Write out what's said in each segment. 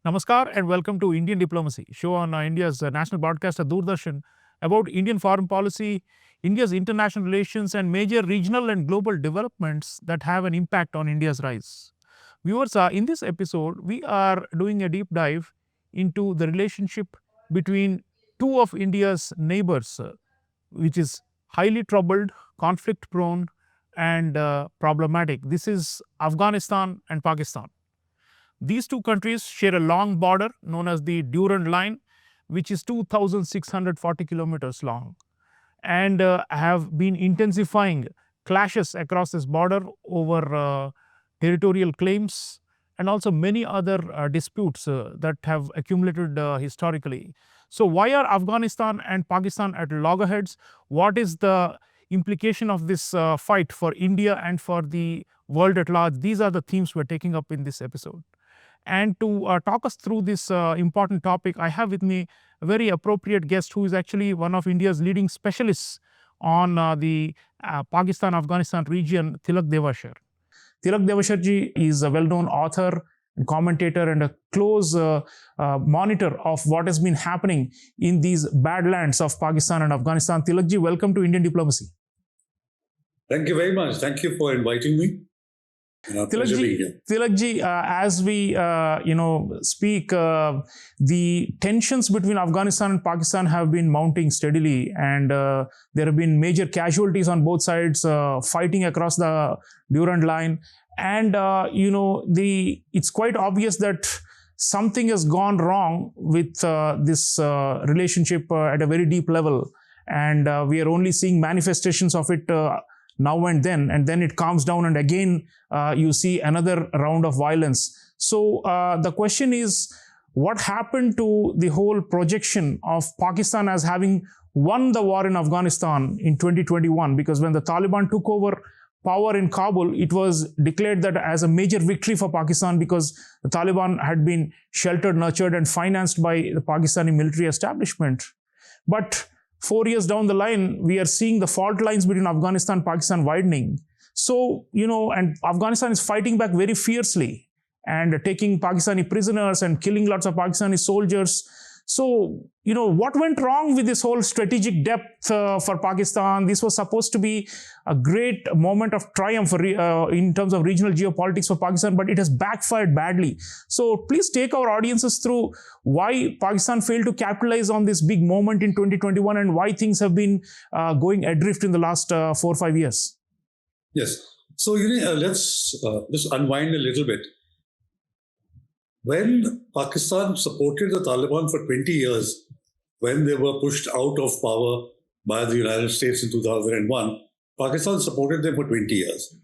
Namaskar and welcome to Indian Diplomacy, show on India's national broadcaster Doordarshan about Indian foreign policy, India's international relations and major regional and global developments that have an impact on India's rise. Viewers, in this episode, we are doing a deep dive into the relationship between two of India's neighbors, which is highly troubled, conflict prone and problematic. This is Afghanistan and Pakistan. These two countries share a long border known as the Durand Line, which is 2,640 kilometers long, and have been intensifying clashes across this border over territorial claims and also many other disputes that have accumulated historically. So, why are Afghanistan and Pakistan at loggerheads? What is the implication of this fight for India and for the world at large? These are the themes we're taking up in this episode. And to talk us through this important topic, I have with me a very appropriate guest who is actually one of India's leading specialists on the Pakistan-Afghanistan region, Tilak Devasher. Tilak Devasher ji is a well-known author and commentator and a close monitor of what has been happening in these badlands of Pakistan and Afghanistan. Tilak ji, welcome to Indian Diplomacy. Thank you very much. Thank you for inviting me. Tilak ji, as we speak, the tensions between Afghanistan and Pakistan have been mounting steadily, and there have been major casualties on both sides, fighting across the Durand Line, and it's quite obvious that something has gone wrong with this relationship at a very deep level, and we are only seeing manifestations of it now and then it calms down, and again you see another round of violence. So the question is, what happened to the whole projection of Pakistan as having won the war in Afghanistan in 2021? Because when the Taliban took over power in Kabul, it was declared that as a major victory for Pakistan because the Taliban had been sheltered, nurtured and financed by the Pakistani military establishment. But 4 years down the line, we are seeing the fault lines between Afghanistan and Pakistan widening. So, and Afghanistan is fighting back very fiercely and taking Pakistani prisoners and killing lots of Pakistani soldiers. So, what went wrong with this whole strategic depth for Pakistan? This was supposed to be a great moment of triumph in terms of regional geopolitics for Pakistan, but it has backfired badly. So, please take our audiences through why Pakistan failed to capitalize on this big moment in 2021 and why things have been going adrift in the last 4 or 5 years. Yes. So, let's just unwind a little bit. When Pakistan supported the Taliban for 20 years, when they were pushed out of power by the United States in 2001, Pakistan supported them for 20 years.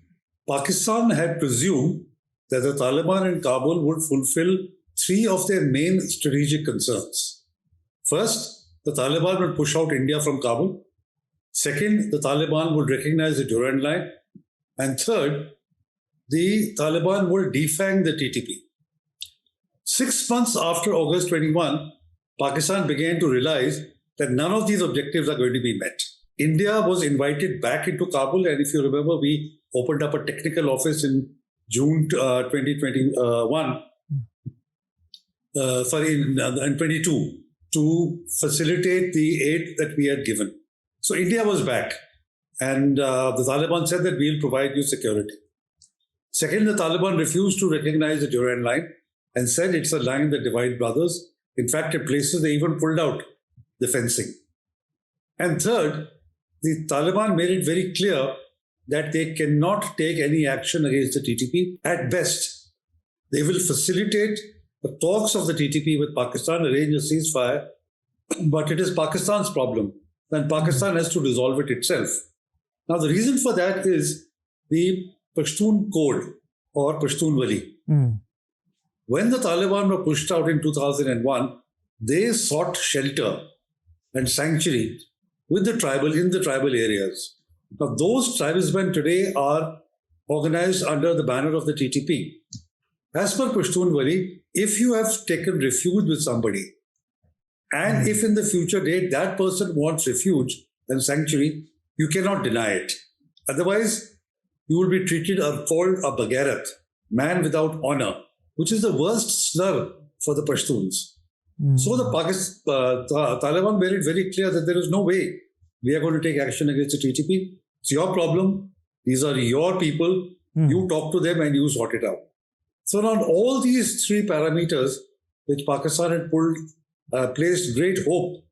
Pakistan had presumed that the Taliban in Kabul would fulfill 3 of their main strategic concerns. First, the Taliban would push out India from Kabul. Second, the Taliban would recognize the Durand Line. And third, the Taliban would defang the TTP. 6 months after August 21, Pakistan began to realize that none of these objectives are going to be met. India was invited back into Kabul, and if you remember, we opened up a technical office in June 2021, in 22, to facilitate the aid that we had given. So India was back, and the Taliban said that we'll provide you security. Second, the Taliban refused to recognize the Durand Line and said it's a line that divides brothers. In fact, in places they even pulled out the fencing. And third, the Taliban made it very clear that they cannot take any action against the TTP. At best, they will facilitate the talks of the TTP with Pakistan, arrange a ceasefire, but it is Pakistan's problem, and Pakistan has to resolve it itself. Now, the reason for that is the Pashtun Code or Pashtun Wali. When the Taliban were pushed out in 2001, they sought shelter and sanctuary in the tribal areas. Now, those tribesmen today are organized under the banner of the TTP. As per Pashtun Wali, if you have taken refuge with somebody, and if in the future date that person wants refuge and sanctuary, you cannot deny it. Otherwise, you will be treated or called a bagarat, man without honor, which is the worst slur for the Pashtuns. So the Taliban made it very clear that there is no way we are going to take action against the TTP. It's your problem. These are your people. You talk to them and you sort it out. So now all these three parameters, which Pakistan had placed great hope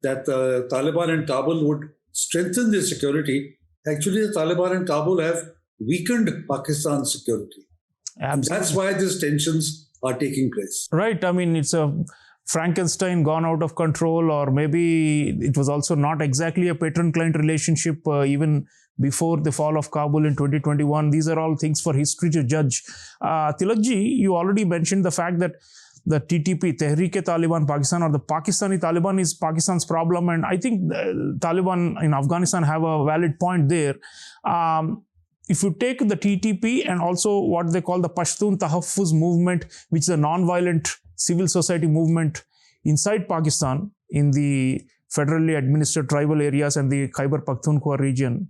that the Taliban and Kabul would strengthen their security. Actually, the Taliban and Kabul have weakened Pakistan's security. And that's why these tensions are taking place. Right. I mean, it's a Frankenstein gone out of control, or maybe it was also not exactly a patron-client relationship even before the fall of Kabul in 2021. These are all things for history to judge. Tilakji, you already mentioned the fact that the TTP, Tehreek-e-Taliban Pakistan, or the Pakistani Taliban, is Pakistan's problem. And I think the Taliban in Afghanistan have a valid point there. If you take the TTP and also what they call the Pashtun Tahafuz Movement, which is a non-violent civil society movement inside Pakistan in the federally administered tribal areas and the Khyber Pakhtunkhwa region,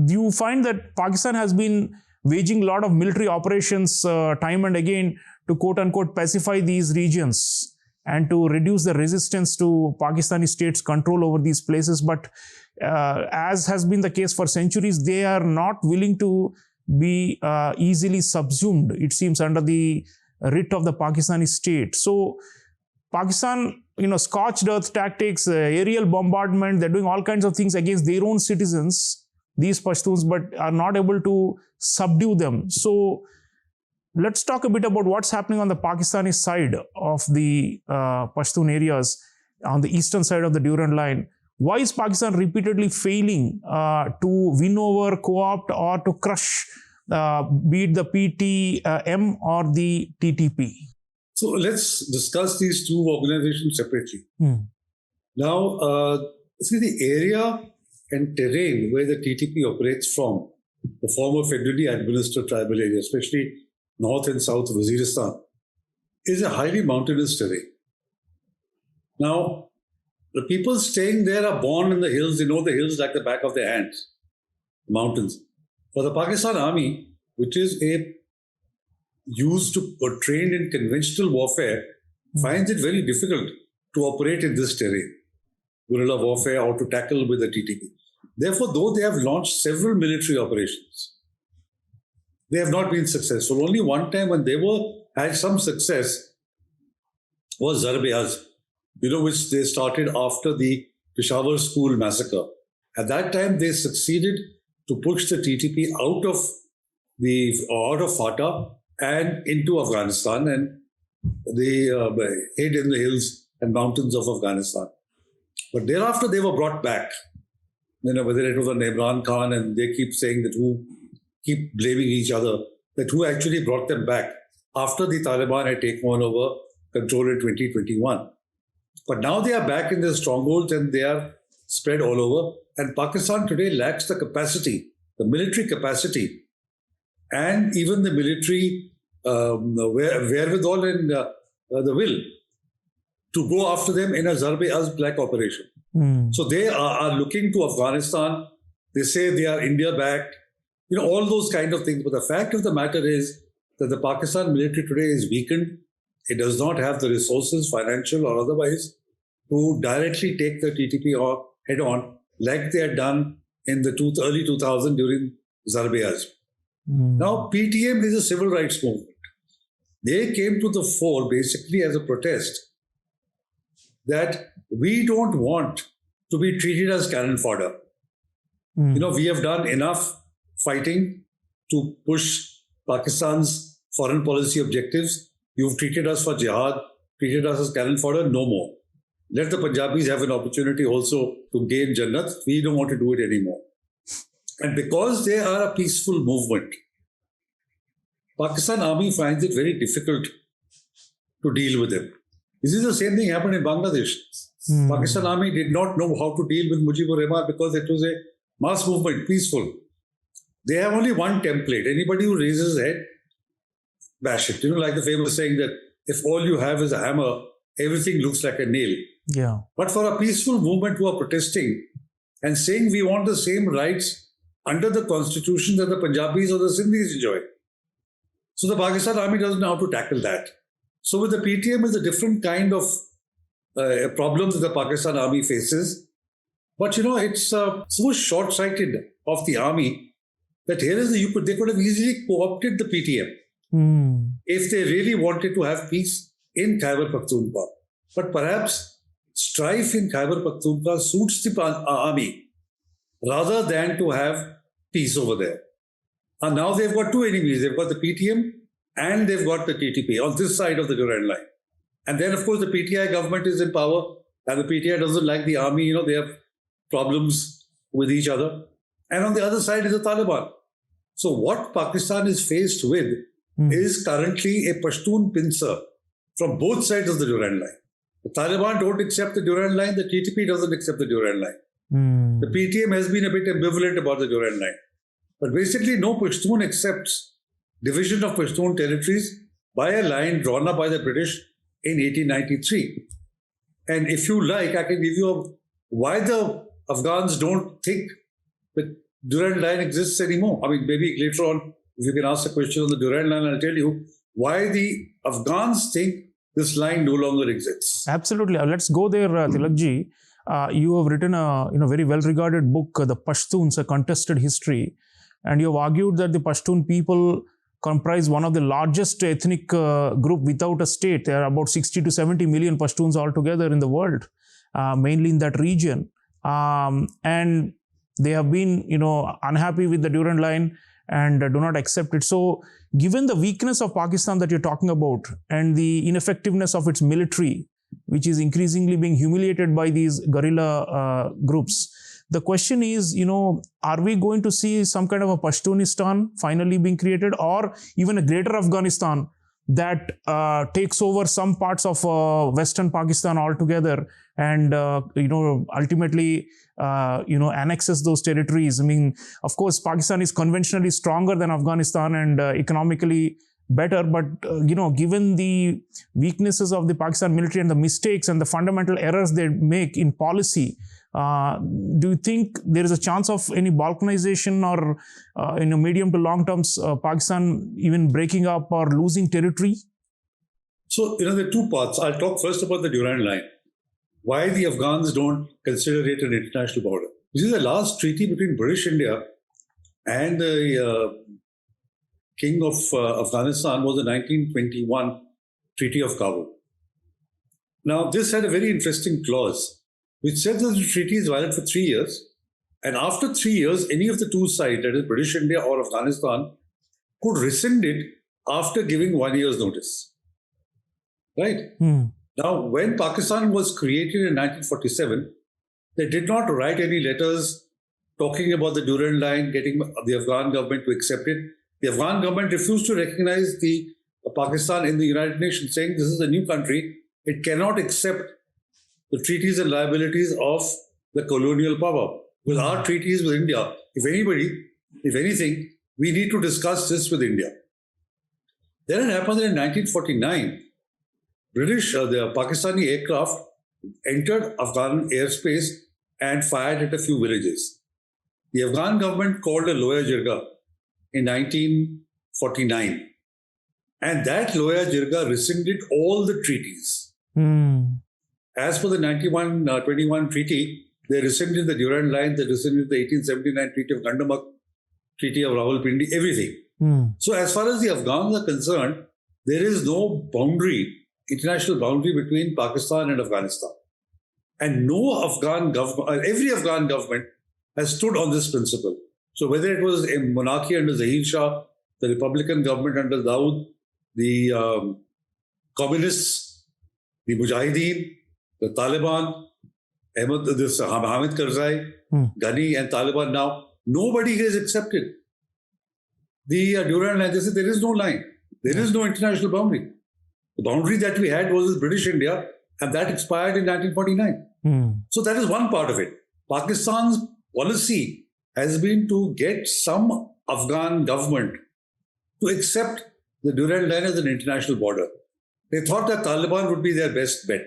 you find that Pakistan has been waging a lot of military operations time and again to quote-unquote pacify these regions and to reduce the resistance to Pakistani state's control over these places. But as has been the case for centuries, they are not willing to be easily subsumed, it seems, under the writ of the Pakistani state. So Pakistan, scorched earth tactics, aerial bombardment, they're doing all kinds of things against their own citizens, these Pashtuns, but are not able to subdue them. So let's talk a bit about what's happening on the Pakistani side of the Pashtun areas, on the eastern side of the Durand Line. Why is Pakistan repeatedly failing to win over, co-opt, or to crush, be it the PTM or the TTP? So let's discuss these two organizations separately. Now, see the area and terrain where the TTP operates from, the former federally administered tribal area, especially north and south of Waziristan, is a highly mountainous terrain. Now, the people staying there are born in the hills. They know the hills like the back of their hands, mountains. For the Pakistan Army, which is used to or trained in conventional warfare, finds it very difficult to operate in this terrain, guerrilla warfare, or to tackle with the TTP. Therefore, though they have launched several military operations, they have not been successful. Only one time when they had some success was Zarb-e-Azb, which they started after the Peshawar school massacre. At that time, they succeeded to push the TTP out of FATA and into Afghanistan, and they hid in the hills and mountains of Afghanistan. But thereafter, they were brought back. Whether it was on Imran Khan, and they keep saying that keep blaming each other, that who actually brought them back after the Taliban had taken over control in 2021. But now they are back in their strongholds and they are spread all over. And Pakistan today lacks the capacity, the military capacity, and even the military wherewithal and the will to go after them in a Zarb-e-Azb-like operation. So they are looking to Afghanistan. They say they are India-backed, all those kind of things. But the fact of the matter is that the Pakistan military today is weakened. It does not have the resources, financial or otherwise, to directly take the TTP head-on like they had done in the early 2000s during Zarb-e-Azb. Now, PTM is a civil rights movement. They came to the fore basically as a protest that we don't want to be treated as cannon fodder. We have done enough fighting to push Pakistan's foreign policy objectives. You've treated us for jihad, treated us as cannon fodder, no more. Let the Punjabis have an opportunity also to gain Jannat. We don't want to do it anymore. And because they are a peaceful movement, Pakistan Army finds it very difficult to deal with them. This is the same thing happened in Bangladesh. Pakistan Army did not know how to deal with Mujibur Rahman because it was a mass movement, peaceful. They have only one template. Anybody who raises his head, bash it. Like the famous saying that if all you have is a hammer, everything looks like a nail. Yeah. But for a peaceful movement who are protesting and saying we want the same rights under the constitution that the Punjabis or the Sindhis enjoy. So the Pakistan Army doesn't know how to tackle that. So with the PTM is a different kind of problem that the Pakistan army faces. But it's so short-sighted of the army that they could have easily co-opted the PTM if they really wanted to have peace in Khyber Pakhtunkhwa. But perhaps strife in Khyber Pakhtunkhwa suits the army rather than to have peace over there. And now they've got two enemies. They've got the PTM and they've got the TTP on this side of the Durand Line. And then, of course, the PTI government is in power and the PTI doesn't like the army. They have problems with each other. And on the other side is the Taliban. So what Pakistan is faced with is currently a Pashtun pincer from both sides of the Durand Line. The Taliban don't accept the Durand Line. The TTP doesn't accept the Durand Line. The PTM has been a bit ambivalent about the Durand Line. But basically, no Pashtun accepts division of Pashtun territories by a line drawn up by the British in 1893. And if you like, I can give you why the Afghans don't think that Durand Line exists anymore. I mean, maybe later on, if you can ask a question on the Durand Line, I'll tell you why the Afghans think this line no longer exists. Absolutely. Let's go there, Tilakji. You have written a very well-regarded book, The Pashtuns, A Contested History. And you have argued that the Pashtun people comprise one of the largest ethnic group without a state. There are about 60 to 70 million Pashtuns altogether in the world, mainly in that region. And they have been, unhappy with the Durand Line and do not accept it. So, given the weakness of Pakistan that you're talking about and the ineffectiveness of its military, which is increasingly being humiliated by these guerrilla groups, the question is, are we going to see some kind of a Pashtunistan finally being created, or even a greater Afghanistan that takes over some parts of Western Pakistan altogether and, ultimately, annexes those territories? I mean, of course, Pakistan is conventionally stronger than Afghanistan and economically better, but, given the weaknesses of the Pakistan military and the mistakes and the fundamental errors they make in policy, do you think there is a chance of any balkanization or in a medium to long terms, Pakistan even breaking up or losing territory? So, there are two parts. I'll talk first about the Durand Line. Why the Afghans don't consider it an international border. This is the last treaty between British India and the King of Afghanistan was the 1921 Treaty of Kabul. Now, this had a very interesting clause which said that the treaty is valid for 3 years. And after 3 years, any of the two sides, that is British India or Afghanistan, could rescind it after giving 1 year's notice. Right? Now, when Pakistan was created in 1947, they did not write any letters talking about the Durand Line, getting the Afghan government to accept it. The Afghan government refused to recognize the Pakistan in the United Nations, saying this is a new country. It cannot accept the treaties and liabilities of the colonial power. With our treaties with India, if anything, we need to discuss this with India. Then it happened in 1949. The Pakistani aircraft entered Afghan airspace and fired at a few villages. The Afghan government called a Loya Jirga in 1949. And that Loya Jirga rescinded all the treaties. As per the 1921 treaty, they rescinded the Durand Line, they rescinded the 1879 Treaty of Gandamak, Treaty of Rawalpindi, everything. So as far as the Afghans are concerned, there is no international boundary between Pakistan and Afghanistan. And no Afghan government, every Afghan government has stood on this principle. So whether it was a monarchy under Zahir Shah, the Republican government under Dawood, the communists, the Mujahideen, the Taliban, Hamid Karzai, Ghani and Taliban now, nobody has accepted the Durand Line. They said there is no line. There is no international boundary. The boundary that we had was with British India, and that expired in 1949. So that is one part of it. Pakistan's policy has been to get some Afghan government to accept the Durand Line as an international border. They thought that Taliban would be their best bet.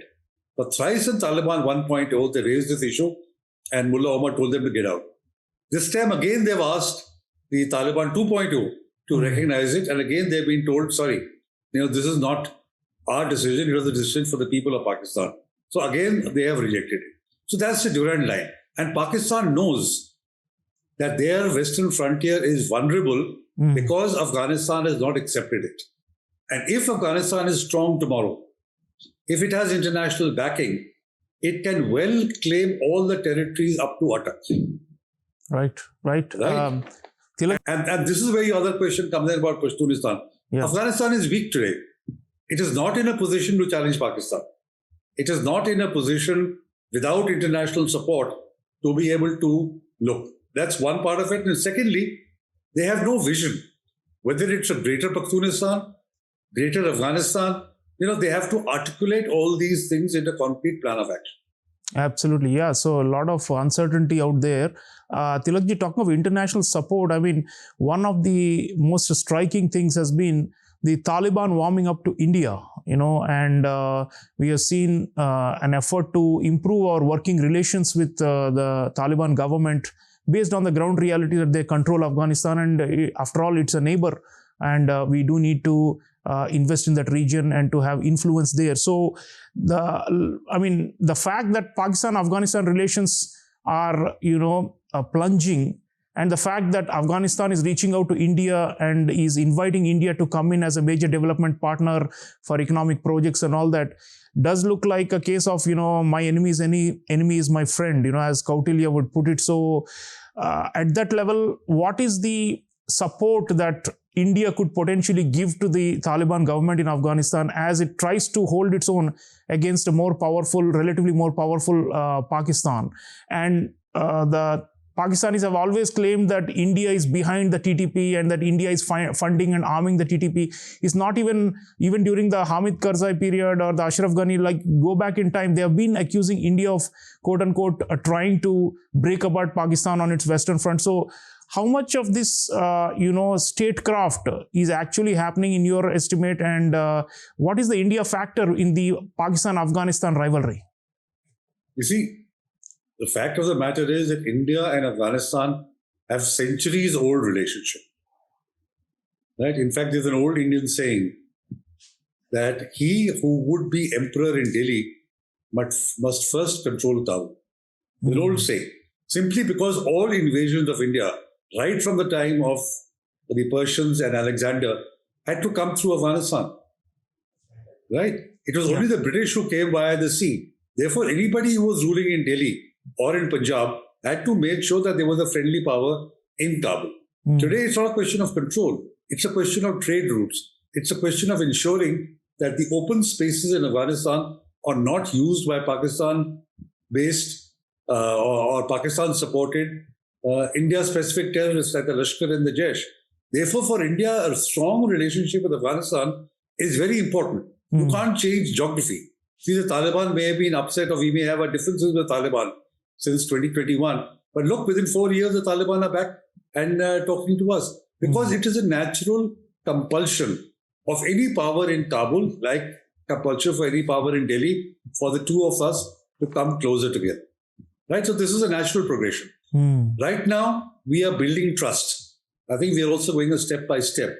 But thrice in Taliban 1.0, they raised this issue and Mullah Omar told them to get out. This time again, they've asked the Taliban 2.0 to recognize it. And again, they've been told, sorry, this is not our decision, it was a decision for the people of Pakistan. So again, they have rejected it. So that's the Durand Line. And Pakistan knows that their western frontier is vulnerable because Afghanistan has not accepted it. And if Afghanistan is strong tomorrow, if it has international backing, it can well claim all the territories up to Atak. Right. And this is where your other question comes in about Pashtunistan. Yeah. Afghanistan is weak today. It is not in a position to challenge Pakistan. It is not in a position without international support to be able to look. That's one part of it. And secondly, they have no vision. Whether it's a greater Pashtunistan, greater Afghanistan, they have to articulate all these things in a concrete plan of action. Absolutely, yeah. So a lot of uncertainty out there. Tilakji, talking of international support, I mean, one of the most striking things has been the Taliban warming up to India, and we have seen an effort to improve our working relations with the Taliban government based on the ground reality that they control Afghanistan, and after all, it's a neighbor, and we do need to invest in that region and to have influence there. So, the fact that Pakistan-Afghanistan relations are, plunging, and the fact that Afghanistan is reaching out to India and is inviting India to come in as a major development partner for economic projects and all that, does look like a case of, my enemy's enemy is my friend, as Kautilya would put it. So, at that level, what is the support that India could potentially give to the Taliban government in Afghanistan as it tries to hold its own against a relatively more powerful Pakistan? And the Pakistanis have always claimed that India is behind the TTP and that India is funding and arming the TTP. It's not even during the Hamid Karzai period or the Ashraf Ghani, go back in time, they have been accusing India of, quote unquote, trying to break apart Pakistan on its western front. So how much of this, statecraft is actually happening in your estimate, and what is the India factor in the Pakistan-Afghanistan rivalry? You see, the fact of the matter is that India and Afghanistan have centuries-old relationship. Right? In fact, there's an old Indian saying that he who would be emperor in Delhi must first control Kabul. There's an old saying. Simply because all invasions of India, right from the time of the Persians and Alexander, had to come through Afghanistan. Right? It was only the British who came via the sea. Therefore, anybody who was ruling in Delhi or in Punjab had to make sure that there was a friendly power in Kabul. Today, it's not a question of control. It's a question of trade routes. It's a question of ensuring that the open spaces in Afghanistan are not used by Pakistan-based or Pakistan-supported India-specific terrorists like the Lashkar and the Jaish. Therefore, for India, a strong relationship with Afghanistan is very important. You can't change geography. See, the Taliban may have been upset, or we may have our differences with the Taliban since 2021. But look, within 4 years, the Taliban are back and talking to us. Because it is a natural compulsion of any power in Kabul, like compulsion for any power in Delhi, for the two of us to come closer together. Right? So this is a natural progression. Right now, we are building trust. I think we are also going a step by step.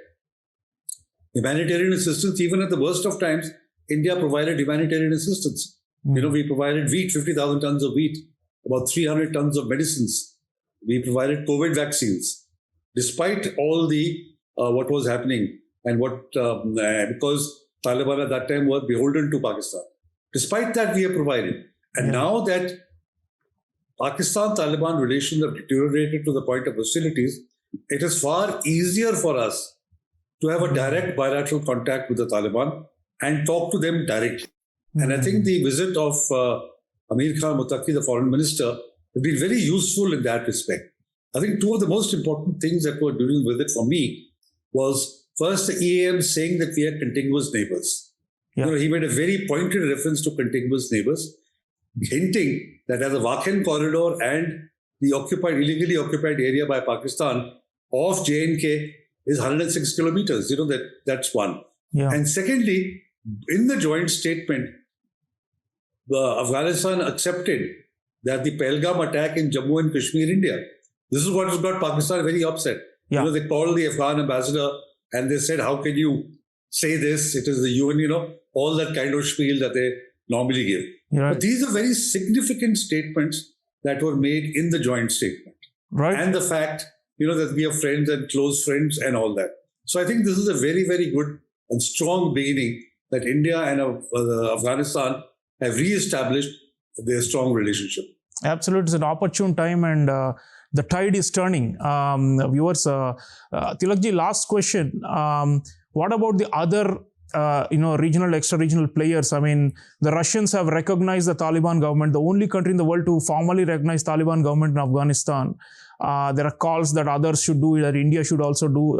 Humanitarian assistance, even at the worst of times, India provided humanitarian assistance. We provided wheat, 50,000 tons of wheat, about 300 tons of medicines. We provided COVID vaccines, despite all the what was happening and because Taliban at that time were beholden to Pakistan. Despite that, we have provided. And now that Pakistan-Taliban relations have deteriorated to the point of hostilities, it is far easier for us to have a direct bilateral contact with the Taliban and talk to them directly. And I think the visit of Amir Khan Muttaqi, the foreign minister, has been very useful in that respect. I think two of the most important things that were during the visit for me was first the EAM saying that we are contiguous neighbors. He made a very pointed reference to contiguous neighbors, hinting that as the Wakhan corridor and the illegally occupied area by Pakistan of J&K is 106 kilometers. That's one. And secondly, in the joint statement, Afghanistan accepted that the Pahalgam attack in Jammu and Kashmir, India, this is what has got Pakistan very upset. They called the Afghan ambassador and they said, how can you say this? It is the UN, all that kind of spiel that they normally give. Right. But these are very significant statements that were made in the joint statement. Right. And the fact, that we are friends and close friends and all that. So I think this is a very, very good and strong beginning that India and Afghanistan have re-established their strong relationship. Absolutely. It's an opportune time, and the tide is turning. Viewers, Tilakji, last question. What about the other regional, extra-regional players? I mean, the Russians have recognized the Taliban government, the only country in the world to formally recognize Taliban government in Afghanistan. There are calls that others should do, that India should also do,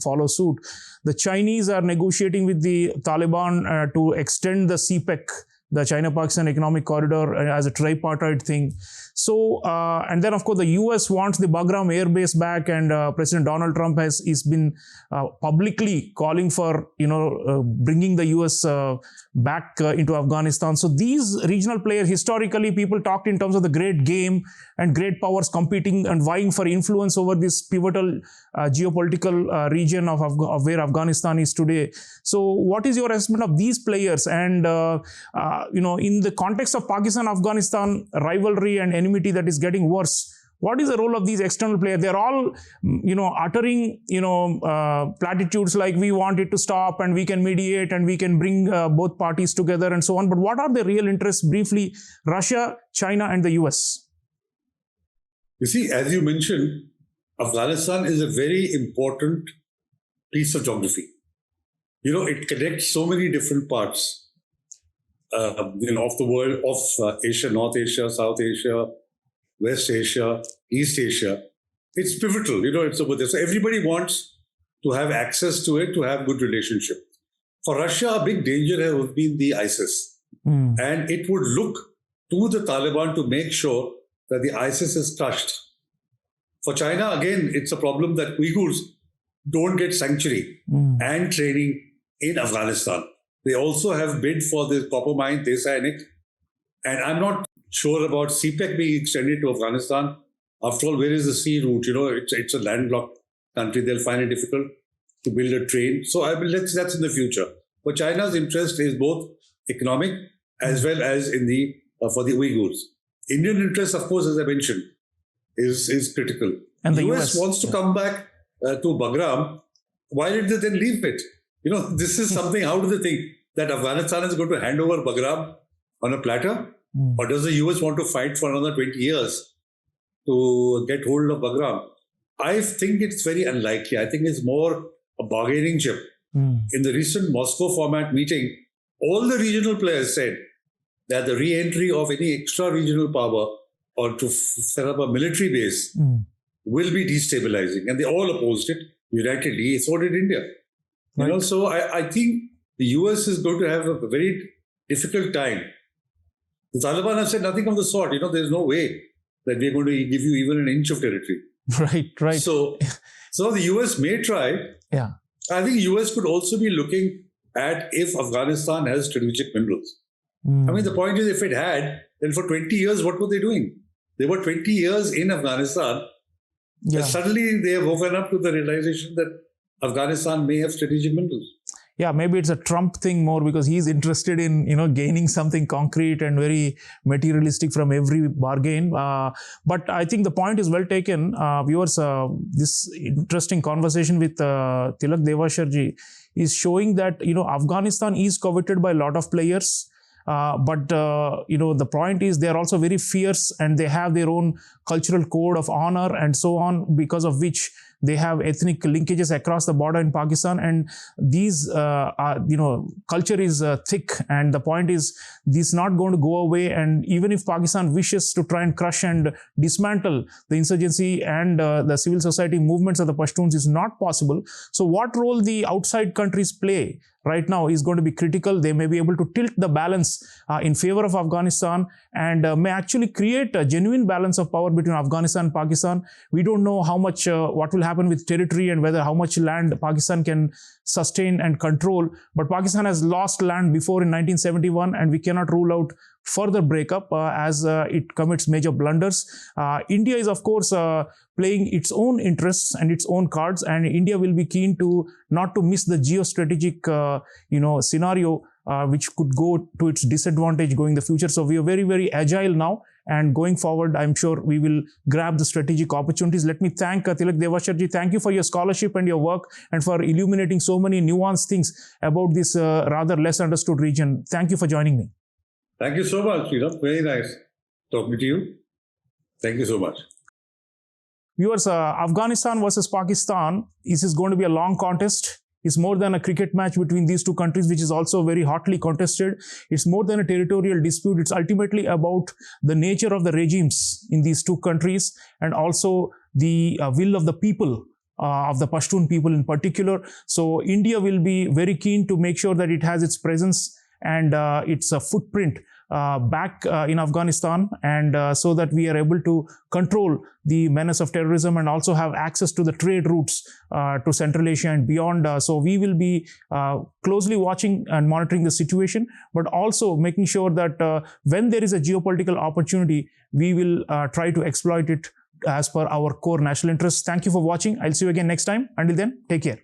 follow suit. The Chinese are negotiating with the Taliban to extend the CPEC, the China-Pakistan Economic Corridor, as a tripartite thing. So, and then of course the US wants the Bagram Air Base back, and President Donald Trump has been publicly calling for, bringing the US back into Afghanistan. So these regional players, historically people talked in terms of the great game and great powers competing and vying for influence over this pivotal geopolitical region of where Afghanistan is today. So what is your assessment of these players? And, in the context of Pakistan-Afghanistan rivalry and enmity that is getting worse, what is the role of these external players? They're all, uttering, platitudes like we want it to stop and we can mediate and we can bring both parties together and so on. But what are the real interests? Briefly, Russia, China, and the US. You see, as you mentioned, Afghanistan is a very important piece of geography. It connects so many different parts of the world, of Asia, North Asia, South Asia, West Asia, East Asia. It's pivotal, it's over there. So everybody wants to have access to it, to have good relationship. For Russia, a big danger has been the ISIS. And it would look to the Taliban to make sure that the ISIS is crushed. For China, again, it's a problem that Uyghurs don't get sanctuary and training in Afghanistan. They also have bid for the copper mine, Tehreek. And I'm not sure about CPEC being extended to Afghanistan. After all, where is the sea route? It's a landlocked country. They'll find it difficult to build a train. So that's in the future. But China's interest is both economic as well as in for the Uyghurs. Indian interest, of course, as I mentioned, is critical. And the US wants to come back to Bagram. Why did they then leave it? This is something, how do they think that Afghanistan is going to hand over Bagram on a platter? Or does the US want to fight for another 20 years to get hold of Bagram? I think it's very unlikely. I think it's more a bargaining chip. In the recent Moscow format meeting, all the regional players said that the re-entry of any extra-regional power or to set up a military base will be destabilizing. And they all opposed it unitedly. So did India. Right. So I think the US is going to have a very difficult time. The Taliban have said nothing of the sort. There's no way that we're going to give you even an inch of territory. Right. So the US may try. Yeah. I think US could also be looking at if Afghanistan has strategic minerals. I mean, the point is, if it had, then for 20 years, what were they doing? They were 20 years in Afghanistan. Yeah. And suddenly they have woken up to the realization that Afghanistan may have strategic minerals. Yeah, maybe it's a Trump thing more because he's interested in, gaining something concrete and very materialistic from every bargain. But I think the point is well taken. Viewers, this interesting conversation with Tilak Devasher ji is showing that, Afghanistan is coveted by a lot of players. But the point is they're also very fierce and they have their own cultural code of honor and so on, because of which they have ethnic linkages across the border in Pakistan. And these, culture is thick. And the point is, this is not going to go away. And even if Pakistan wishes to try and crush and dismantle the insurgency and the civil society movements of the Pashtuns, is not possible. So what role the outside countries play right now is going to be critical. They may be able to tilt the balance in favor of Afghanistan and may actually create a genuine balance of power between Afghanistan and Pakistan. We don't know how much, what will happen with territory and how much land Pakistan can sustain and control. But Pakistan has lost land before in 1971, and we cannot rule out further breakup as it commits major blunders. India is, of course, playing its own interests and its own cards, and India will be keen to not to miss the geostrategic, scenario which could go to its disadvantage going in the future. So we are very, very agile now. And going forward, I'm sure we will grab the strategic opportunities. Let me thank Tilak Devasher ji. Thank you for your scholarship and your work and for illuminating so many nuanced things about this rather less understood region. Thank you for joining me. Thank you so much, Sreeram. Very nice talking to you. Thank you so much. Viewers, Afghanistan versus Pakistan, this is going to be a long contest. It's more than a cricket match between these two countries, which is also very hotly contested. It's more than a territorial dispute. It's ultimately about the nature of the regimes in these two countries and also the will of the people, of the Pashtun people in particular. So India will be very keen to make sure that it has its presence and its footprint back in Afghanistan, and so that we are able to control the menace of terrorism and also have access to the trade routes to Central Asia and beyond. So we will be closely watching and monitoring the situation, but also making sure that when there is a geopolitical opportunity, we will try to exploit it as per our core national interests. Thank you for watching. I'll see you again next time. Until then, take care.